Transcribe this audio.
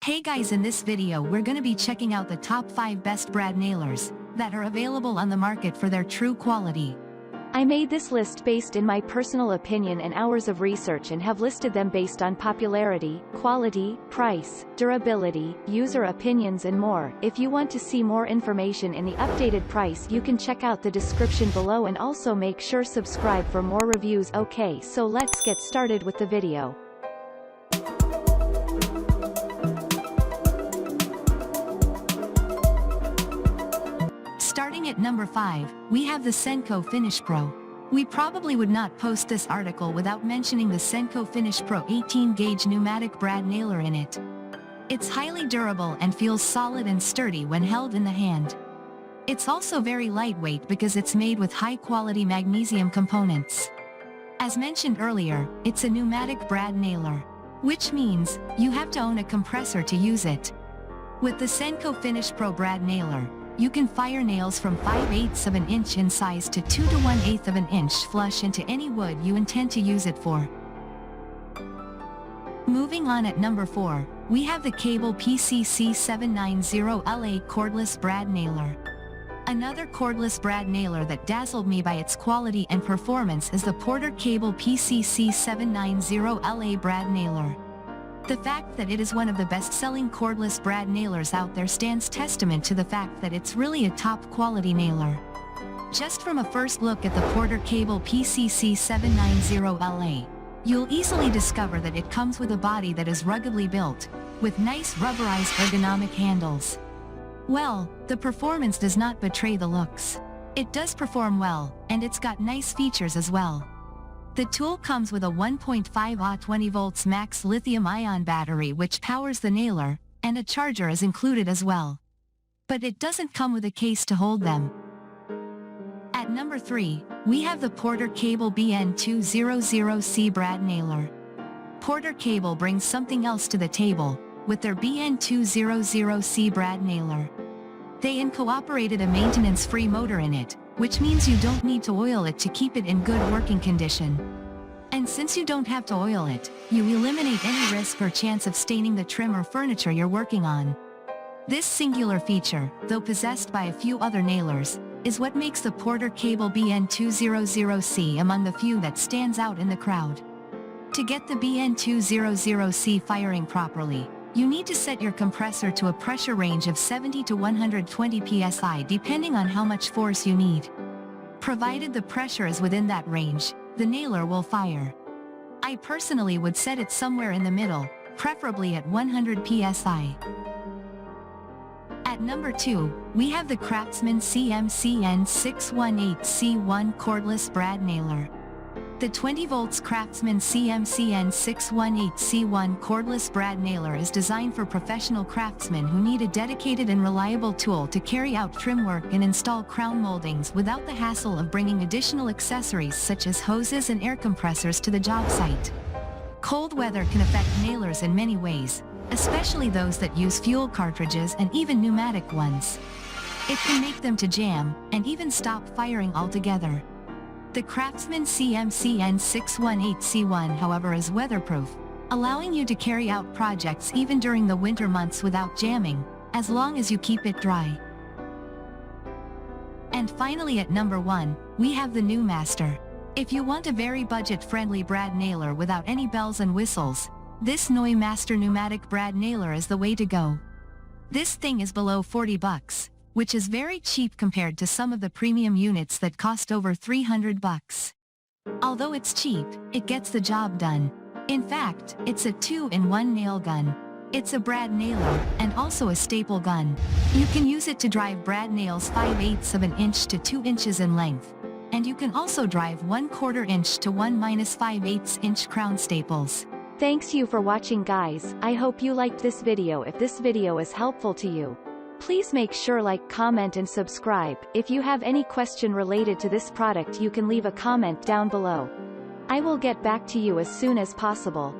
Hey guys, in this video we're gonna be checking out the top 5 best brad nailers that are available on the market for their true quality. I made this list based in my personal opinion and hours of research and have listed them based on popularity, quality, price, durability, user opinions and more. If you want to see more information in the updated price, you can check out the description below and also make sure subscribe for more reviews. Okay, so let's get started with the video. Starting at number 5, we have the SENCO Finish Pro. We probably would not post this article without mentioning the SENCO Finish Pro 18-gauge pneumatic brad nailer in it. It's highly durable and feels solid and sturdy when held in the hand. It's also very lightweight because it's made with high-quality magnesium components. As mentioned earlier, it's a pneumatic brad nailer, which means you have to own a compressor to use it. With the SENCO Finish Pro brad nailer, you can fire nails from 5/8 of an inch in size to 2 to 1/8 of an inch flush into any wood you intend to use it for. Moving on at number 4, we have the PorterCable PCC790L cordless brad nailer. Another cordless brad nailer that dazzled me by its quality and performance is the PorterCable PCC790L brad nailer. The fact that it is one of the best-selling cordless brad nailers out there stands testament to the fact that it's really a top-quality nailer. Just from a first look at the PorterCable PCC790L, you'll easily discover that it comes with a body that is ruggedly built, with nice rubberized ergonomic handles. Well, the performance does not betray the looks. It does perform well, and it's got nice features as well. The tool comes with a 1.5Ah 20 volts max lithium-ion battery which powers the nailer, and a charger is included as well. But it doesn't come with a case to hold them. At number 3, we have the PorterCable BN200C brad nailer. PorterCable brings something else to the table, with their BN200C brad nailer. They incorporated a maintenance-free motor in it, which means you don't need to oil it to keep it in good working condition. And since you don't have to oil it, you eliminate any risk or chance of staining the trim or furniture you're working on. This singular feature, though possessed by a few other nailers, is what makes the PorterCable BN200C among the few that stands out in the crowd. To get the BN200C firing properly, you need to set your compressor to a pressure range of 70 to 120 psi depending on how much force you need. Provided the pressure is within that range, the nailer will fire. I personally would set it somewhere in the middle, preferably at 100 psi. At number 2, we have the Craftsman CMC618C1 cordless brad nailer. The 20 volts Craftsman CMC618C1 cordless brad nailer is designed for professional craftsmen who need a dedicated and reliable tool to carry out trim work and install crown moldings without the hassle of bringing additional accessories such as hoses and air compressors to the job site. Cold weather can affect nailers in many ways, especially those that use fuel cartridges and even pneumatic ones. It can make them to jam, and even stop firing altogether. The Craftsman CMC618C1, however, is weatherproof, allowing you to carry out projects even during the winter months without jamming, as long as you keep it dry. And finally at number 1, we have the NUE Master. If you want a very budget-friendly brad nailer without any bells and whistles, this Noy Master pneumatic brad nailer is the way to go. This thing is below $40, which is very cheap compared to some of the premium units that cost over $300. Although it's cheap, it gets the job done. In fact, it's a 2-in-1 nail gun. It's a brad nailer, and also a staple gun. You can use it to drive brad nails 5/8 of an inch to 2 inches in length. And you can also drive 1/4 inch to 1-5/8 inch crown staples. Thanks you for watching guys. I hope you liked this video. If this video is helpful to you, please make sure like, comment and subscribe. If you have any question related to this product you can leave a comment down below. I will get back to you as soon as possible.